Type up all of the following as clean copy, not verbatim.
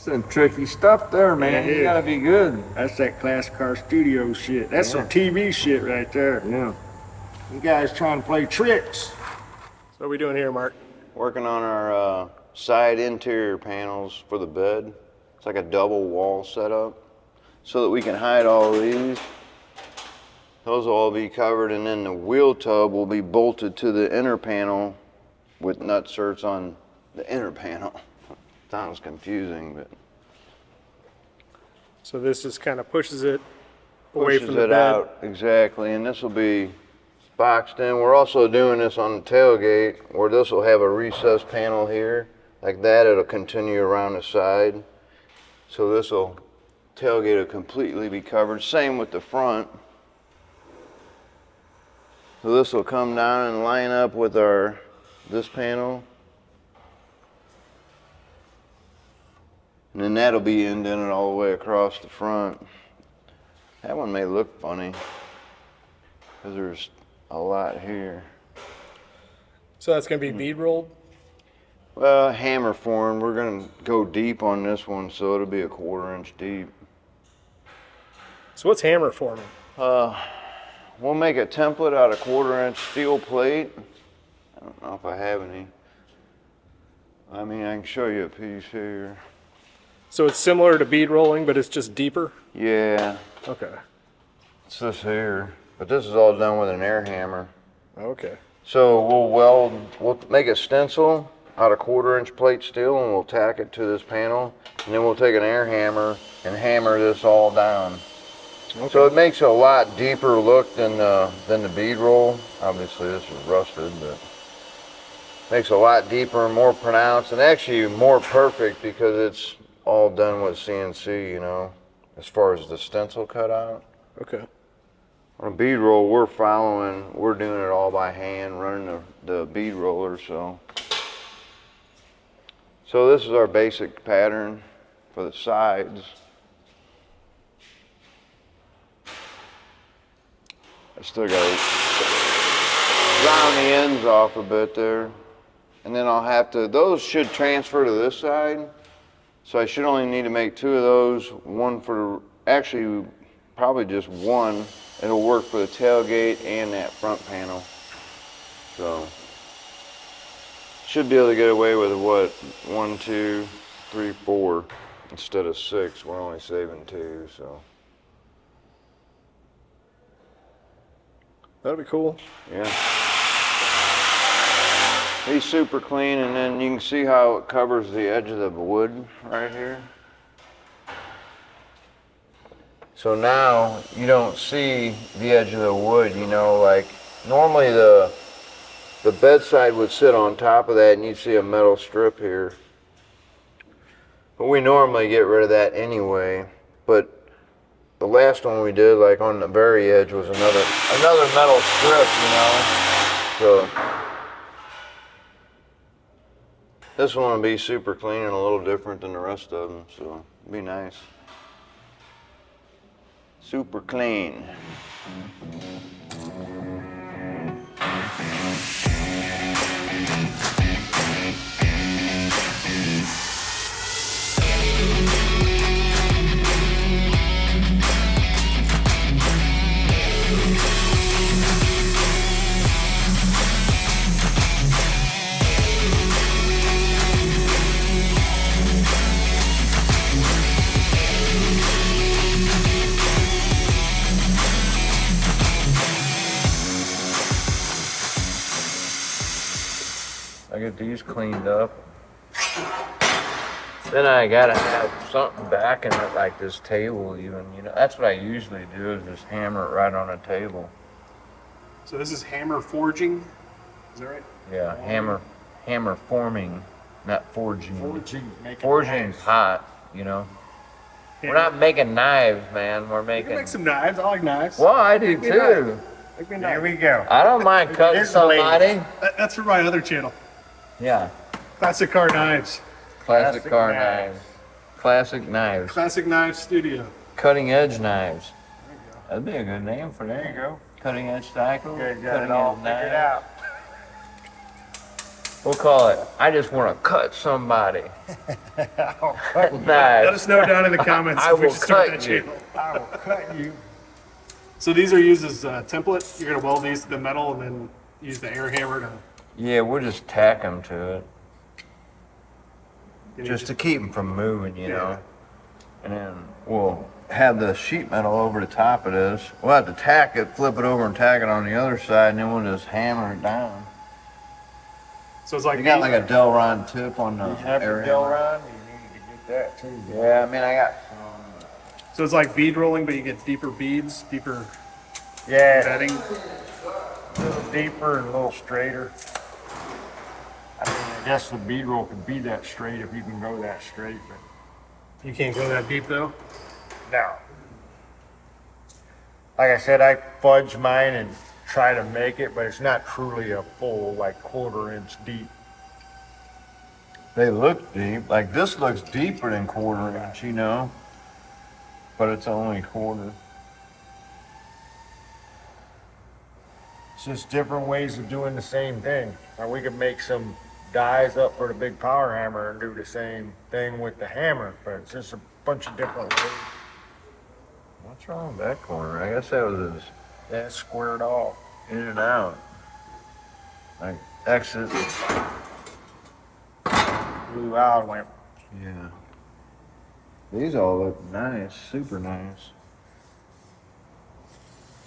Some tricky stuff there, man. Yeah, You gotta be good. That's that class car studio shit. That's some TV shit right there. Yeah. You guys trying to play tricks. So what are we doing here, Mark? Working on our side interior panels for the bed. It's like a double wall setup so that we can hide all of these. Those will all be covered, and then the wheel tub will be bolted to the inner panel with nutserts on the inner panel. Sounds confusing, but So this just kind of pushes it away pushes from the it bed. out, exactly, and this will be boxed in. We're also doing this on the tailgate, where this will have a recessed panel here. Like that, it'll continue around the side. So this will, tailgate will completely be covered. Same with the front. So this will come down and line up with this panel. And then that'll be indented all the way across the front. That one may look funny, because there's a lot here. So that's going to be bead rolled? Well, hammer formed. We're going to go deep on this one, so it'll be a 1/4 inch deep. So what's hammer forming? We'll make a template out of 1/4 inch steel plate. I don't know if I have any. I mean, I can show you a piece here. So it's similar to bead rolling, but it's just deeper? Yeah, Okay. it's this here. But this is all done with an air hammer. Okay. So we'll make a stencil out of 1/4 inch plate steel, and we'll tack it to this panel. And then we'll take an air hammer and hammer this all down. Okay. So it makes a lot deeper look than the bead roll. Obviously this is rusted, but makes a lot deeper and more pronounced, and actually more perfect because it's all done with CNC, you know, as far as the stencil cutout. Okay. On a bead roll, we're doing it all by hand, running the bead roller, so. So this is our basic pattern for the sides. I still got to round the ends off a bit there. And then I'll have to, those should transfer to this side. So I should only need to make 2 of those, one for, actually probably just one. It'll work for the tailgate and that front panel. So, should be able to get away with what, 1, 2, 3, 4 instead of 6. We're only saving 2, so. That'd be cool. Yeah. He's super clean, and then you can see how it covers the edge of the wood right here. So now you don't see the edge of the wood, you know, like normally the bedside would sit on top of that and you'd see a metal strip here. But we normally get rid of that anyway. But the last one we did, like on the very edge, was another metal strip, you know. So this one will be super clean and a little different than the rest of them, so it'll be nice. Super clean. I get these cleaned up. Then I gotta have something backing it, like this table even, you know. That's what I usually do, is just hammer it right on a table. So this is hammer forging? Is that right? Yeah, hammer forming, not forging. Making Forging's knives. hot, you know. Hammer. We're not making knives, man. We're You making. can make some knives. I like knives. Well, I do Make me a too. knife. Make me a There knife. we go. I don't mind cutting There's the lady. somebody. That's for my other channel. Yeah, Classic Car Knives. classic Classic car knives. knives. Classic knives. Classic Knives Studio. Cutting edge knives. There you go. That'd be a good name for that. There you go. Cutting edge cycle. You guys got Cutting it all edge figured knives. out. We'll call it, I just want to cut somebody. Let Nice. us know down in the comments I if we will should start cut that you. channel. I will cut you. So these are used as template. You're gonna weld these to the metal and then use the air hammer to. Yeah, we'll just tack them to it. you know, Just to keep them from moving, you Yeah. know. And then we'll have the sheet metal over the top of this. We'll have to tack it, flip it over and tack it on the other side, and then we'll just hammer it down. So it's like You got bead- like a Delron tip on the You have air your hammer? Delron, you need to get that too. Yeah, I mean, I got so it's like bead rolling, but you get deeper beads, deeper Yeah, bedding. a little deeper and a little straighter. I mean, I guess the bead roll could be that straight if you can go that straight, but You can't go that deep though. no. Like I said, I fudge mine and try to make it, but it's not truly a full, like, 1/4 inch deep. They look deep. Like this looks deeper than 1/4 inch, you know, but it's only 1/4. It's just different ways of doing the same thing. Now, we could make some dies up for the big power hammer and do the same thing with the hammer, but it's just a bunch of different ways. What's wrong with that corner? I guess that was his That's squared off. in and out. Like exit. Blew out and went, Yeah. These all look nice, super nice.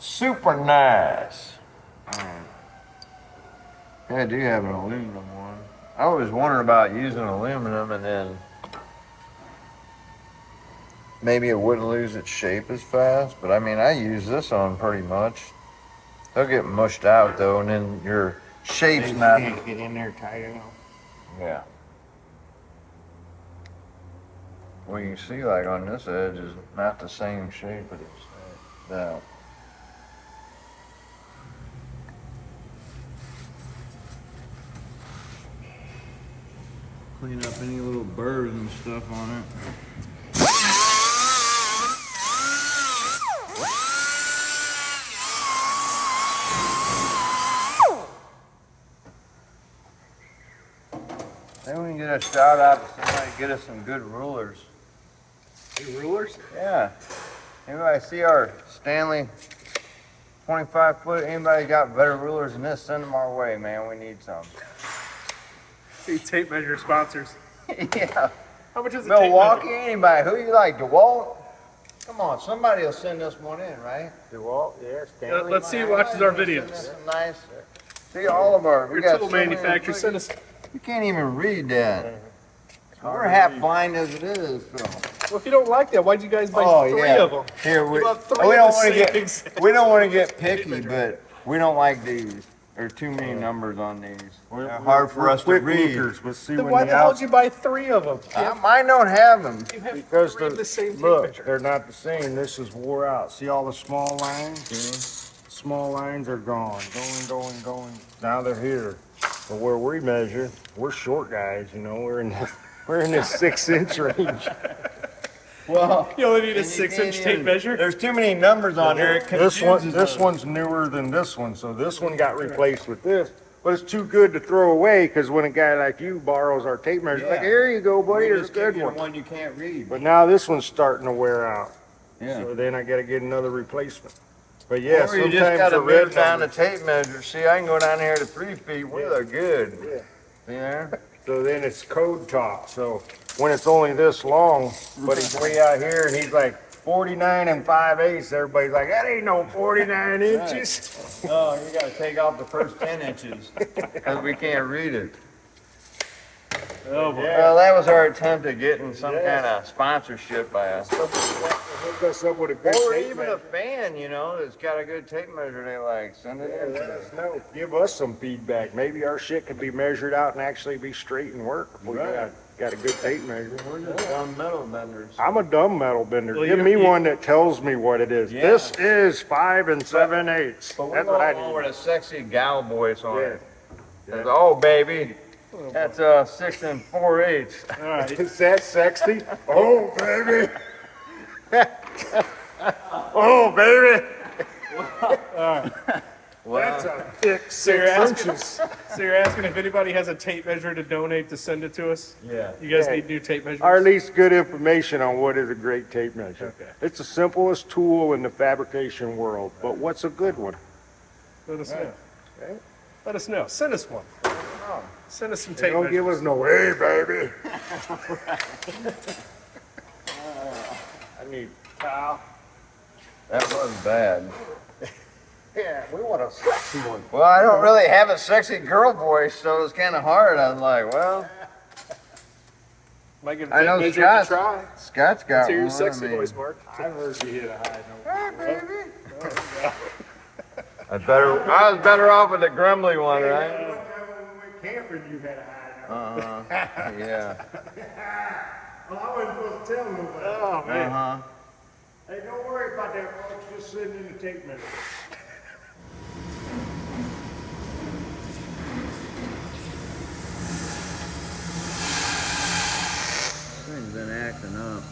Super nice. Yeah, I do have an aluminum one. I was wondering about using aluminum and then maybe it wouldn't lose its shape as fast, but I mean, I use this on pretty much. They'll get mushed out though, and then your shape's you not. can't get in there tight enough. Yeah. Well, you can see like on this edge is not the same shape as that. Clean up any little burrs and stuff on it. Then we can get a shout out to somebody to get us some good rulers. New rulers? Yeah. Anybody see our Stanley 25 foot? Anybody got better rulers than this? Send them our way, man. We need some. Hey, tape measure sponsors. Yeah. How much is a Milwaukee, tape measure? anybody. Who you like, DeWalt? Come on, somebody will send us one in, right? DeWalt, yeah, Stanley. Let's see who watches our Somebody will videos. send us some nice. See all of our. We Your got tool so many manufacturer, send us. You can't even read that. hard We're to half read. blind as it is, so. Well, if you don't like that, why'd you guys buy Oh, three yeah. of them? Here we. You bought three We of don't the want to same get. exact We don't want to get tape picky, measure. but we don't like these. There's too many numbers on these. We're Hard for us to quick read. lookers. We'll see Then when why the the hell outs- did you buy three of them? Mine don't have them. You have Because three of the same tape look, measure. they're not the same. This is wore out. See all the small lines? Mm-hmm. Small lines are gone, going. Now they're here. But where we measure, we're short guys, you know. We're in this 6-inch range. Well, You only need a and you 6-inch can't tape even- measure? There's too many numbers on there. It This confuses us. one's newer than this one, so this one got replaced with this. But it's too good to throw away because when a guy like you borrows our tape measure, like, Yeah. here you go, buddy, We there's a just give good you one. the one you can't read. But now this one's starting to wear out. Yeah. So then I got to get another replacement. But yeah, Or you just sometimes gotta the red move down the numbers- tape measure. See, I can go down here to 3 feet. We look good. Yeah. See there? So then it's code talk. So when it's only this long, but he's way out here and he's like 49 and 5/8, everybody's like, that ain't no 49 inches. No, you gotta take off the first 10 inches because we can't read it. Oh, boy. Yeah. Well, that was our attempt at getting some Yeah. kind of sponsorship by us. Hook us up with a good Or tape even measure. a fan, you know, that's got a good tape measure they like. Send it Yeah, in. let us know. Give us some feedback. Maybe our shit could be measured out and actually be straight and work. If we Right. got a good tape measure. We're just dumb metal benders. I'm a dumb metal bender. Well, Give you- me one that tells me what it is. Yeah. This is 5 7/8. But we're That's what I going need. with a sexy gal voice on Yeah. it. Says, oh, baby, that's 6 4/8. All right, is that sexy? Oh, baby. Oh, baby. That's a thick So you're asking, inches. so you're asking if anybody has a tape measure to donate to send it to us? Yeah. You guys Yeah. need new tape measures? Or at least good information on what is a great tape measure. Okay. It's the simplest tool in the fabrication world, but what's a good one? Let us know. Okay. Let us know. Send us one. Send us some They tape don't measures. give us no, hey, baby. I need towel. That wasn't bad. Yeah, we want a sexy one. Well, I don't really have a sexy girl voice, so it was kind of hard. I was like, well, Might give a I tape know measure a Scott's, try. Scott's got Let's hear your one. sexy I mean, voice, Mark. I've heard you hit a high note. Hey, baby. I was better off with the grumbly one, right? When we went camping, you had a high note. Yeah. Well, I wasn't supposed to tell nobody. Oh, man. Hey, don't worry about that, folks. Just sitting in the tape measure. Thing's been acting up.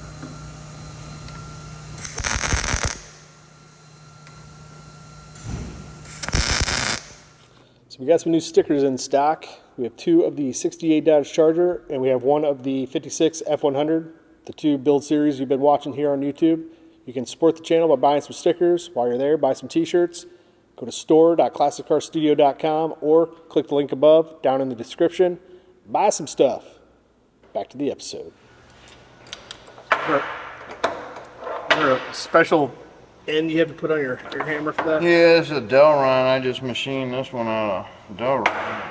So we got some new stickers in stock. We have 2 of the 68 Dodge Charger, and we have 1 of the 56 F100, the 2 build series you've been watching here on YouTube. You can support the channel by buying some stickers. While you're there, buy some t-shirts. Go to store.classiccarstudio.com or click the link above down in the description. Buy some stuff. Back to the episode. A special end you have to put on your hammer for that? Yeah, this is a Delron. I just machined this one out of Delron.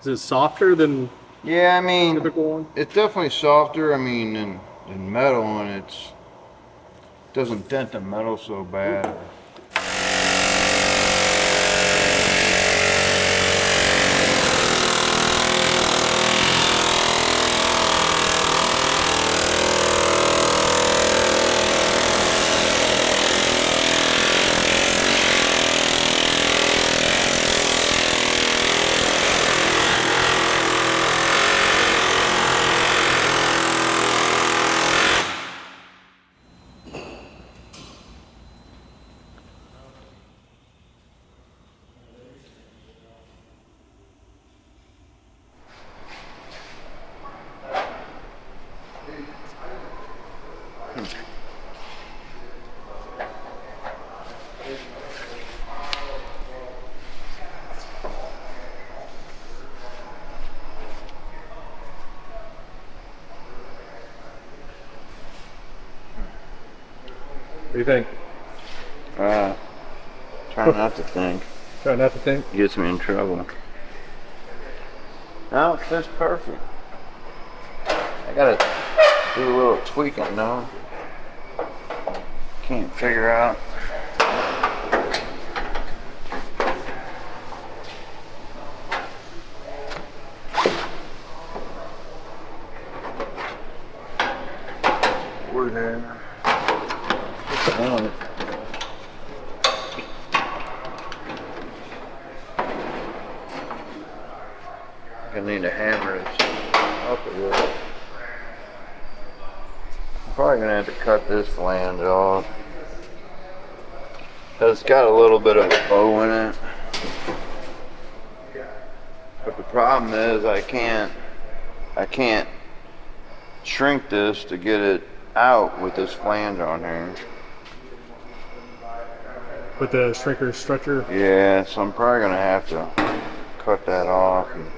Is it softer than Yeah, I mean, typical one? it's definitely softer. I mean, than metal, and doesn't dent the metal so bad. What do you think? Try not to think. Try not to think. Gets me in trouble. No, it fits perfect. I gotta do a little tweaking though. Can't figure out. We're there. Oh. I need to hammer this up a little. I'm probably gonna have to cut this flange off. Cause it's got a little bit of a bow in it. But the problem is I can't shrink this to get it out with this flange on here. With the shrinker stretcher? Yeah, so I'm probably gonna have to cut that off. And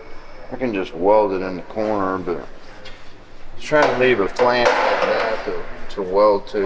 I can just weld it in the corner, but I was trying to leave a flange like that to weld to.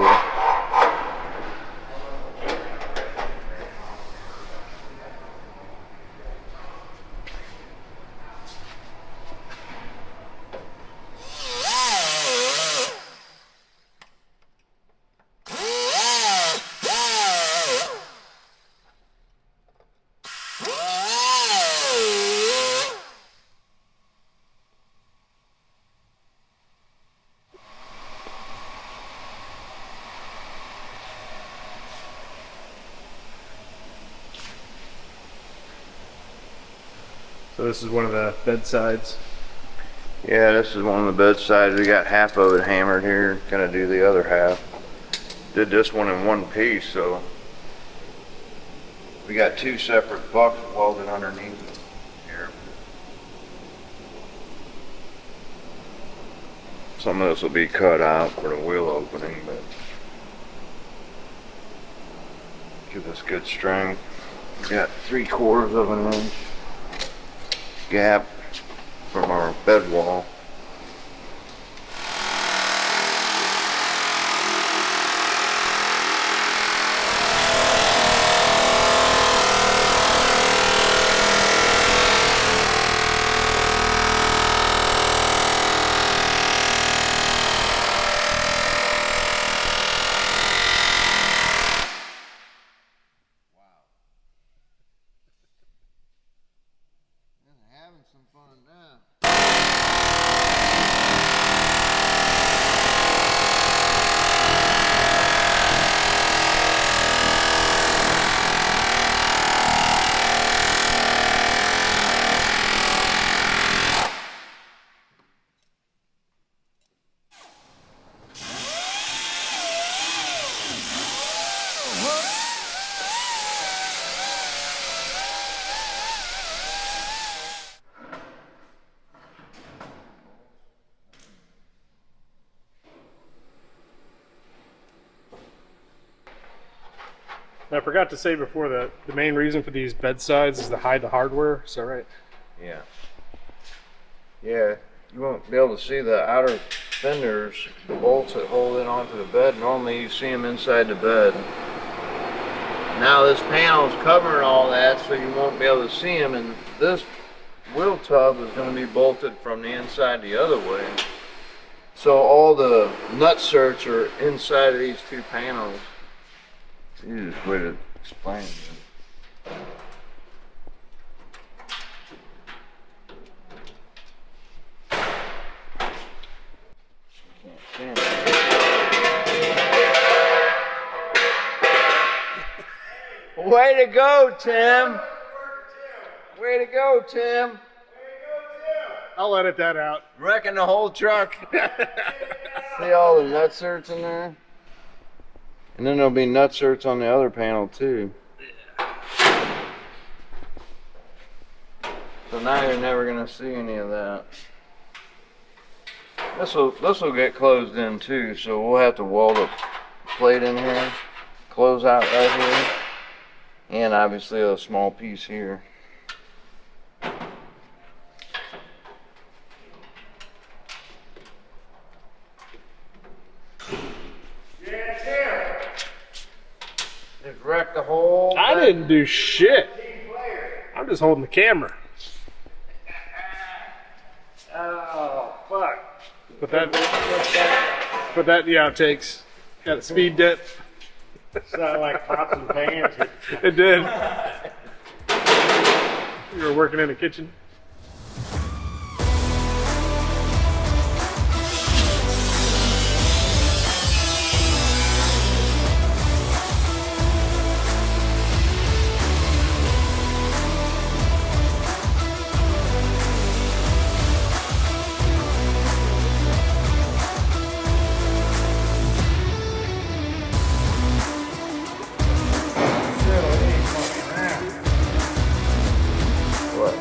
So this is one of the bedsides. Yeah, this is one of the bedsides. We got half of it hammered here. Gonna do the other half. Did this one in one piece, so We got 2 separate bucks welded underneath here. Some of this will be cut out for the wheel opening, but give us good strength. We got 3/4 of an inch gap from our bed wall. Having some fun now. I forgot to say before that the main reason for these bedsides is to hide the hardware. Is that right? Yeah. Yeah, you won't be able to see the outer fenders, the bolts that hold it onto the bed. Normally you see them inside the bed. Now this panel is covering all that, so you won't be able to see them, and this wheel tub is going to be bolted from the inside the other way. So all the nut certs are inside of these 2 panels. Easiest way to explain it. Way to go, Tim! Way to go, Tim! I'll edit that out. Wrecking the whole truck. See all the nut certs in there? And then there'll be nut certs on the other panel too. So now you're never gonna see any of that. This will get closed in too, so we'll have to weld a plate in here, close out right here, and obviously a small piece here. Just wrecked the whole I thing. didn't do shit. I'm just holding the camera. Oh, fuck. Put that in the outtakes. Got a speed dent. Sound like pots and pans. It did. You were working in the kitchen. What?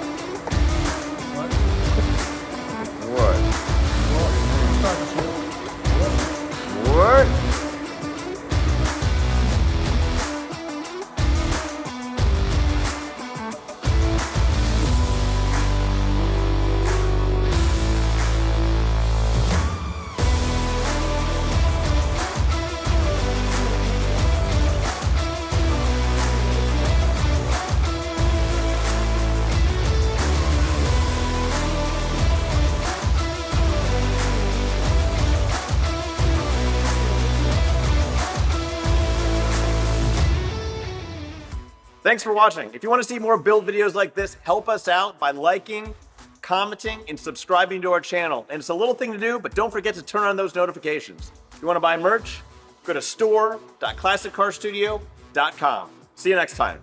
Thanks for watching. If you want to see more build videos like this, help us out by liking, commenting, and subscribing to our channel. And it's a little thing to do, but don't forget to turn on those notifications. If you want to buy merch, go to store.classiccarstudio.com. See you next time.